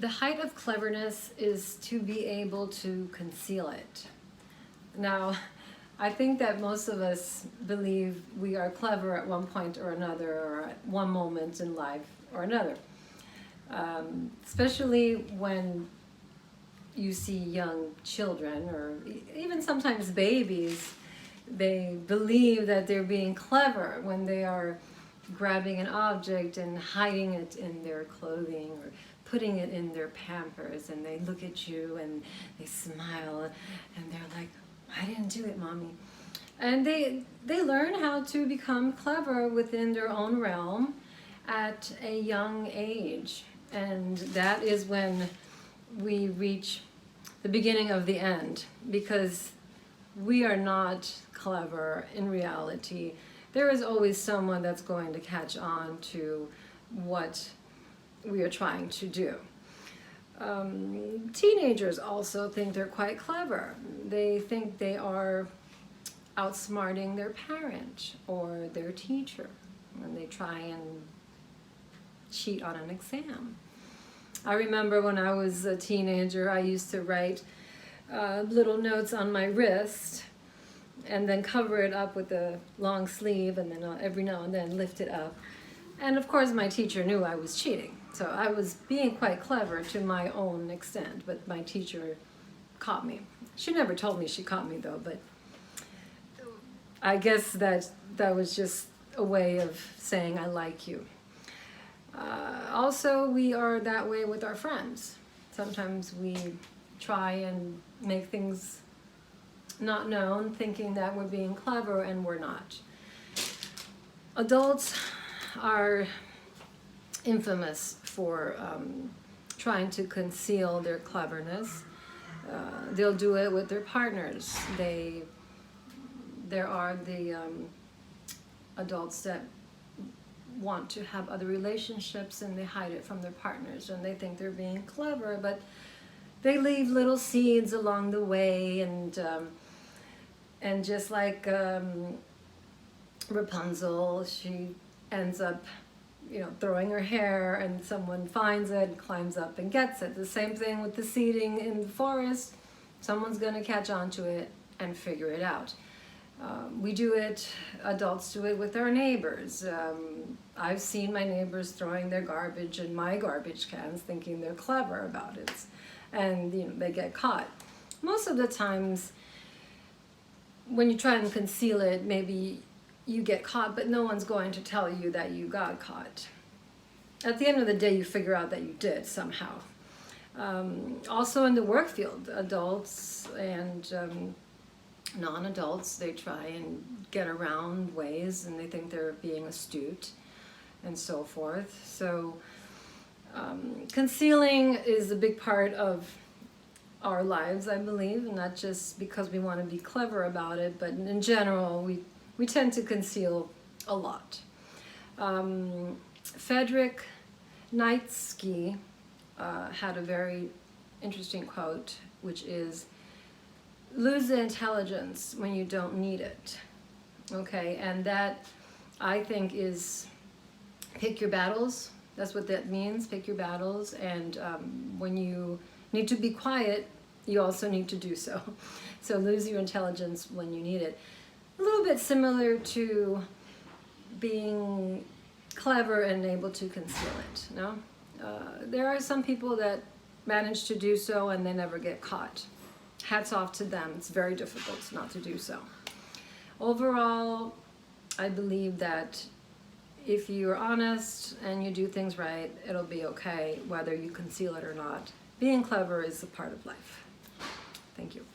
The height of cleverness is to be able to conceal it. Now, I think that most of us believe we are clever at one point or another, or at one moment in life or another. Especially when you see young children, or even sometimes babies, they believe that they're being clever when they are grabbing an object and hiding it in their clothing, or putting it in their Pampers, and they look at you and they smile and they're like, I didn't do it, mommy. And they learn how to become clever within their own realm at a young age. And that is when we reach the beginning of the end, because we are not clever in reality. There is always someone that's going to catch on to what we are trying to do. Teenagers also think they're quite clever. They think they are outsmarting their parent or their teacher when they try and cheat on an exam. I remember when I was a teenager, I used to write little notes on my wrist and then cover it up with a long sleeve, and then every now and then lift it up. And of course my teacher knew I was cheating. So I was being quite clever to my own extent, but my teacher caught me. She never told me she caught me though, but I guess that was just a way of saying I like you. Also, we are that way with our friends. Sometimes we try and make things not known, thinking that we're being clever, and we're not. Adults are infamous for trying to conceal their cleverness. They'll do it with their partners. There are the adults that want to have other relationships and they hide it from their partners, and they think they're being clever, but they leave little seeds along the way, and just like Rapunzel, she ends up throwing her hair, and someone finds it and climbs up and gets it. The same thing with the seeding in the forest. Someone's going to catch on to it and figure it out. We do it, adults do it with our neighbors. I've seen my neighbors throwing their garbage in my garbage cans thinking they're clever about it, and they get caught. Most of the times when you try and conceal it, maybe you get caught, but no one's going to tell you that you got caught. At the end of the day, you figure out that you did somehow. Also in the work field, adults and non-adults, they try and get around ways, and they think they're being astute and so forth. So concealing is a big part of our lives, I believe, and not just because we want to be clever about it, but in general, we tend to conceal a lot. Friedrich Nietzsche had a very interesting quote, which is, lose the intelligence when you don't need it. Okay, and that, I think, is pick your battles. That's what that means, pick your battles. And when you need to be quiet, you also need to do so. So lose your intelligence when you need it. A little bit similar to being clever and able to conceal it, no? There are some people that manage to do so and they never get caught. Hats off to them. It's very difficult not to do so. Overall, I believe that if you're honest and you do things right, it'll be okay, whether you conceal it or not. Being clever is a part of life. Thank you.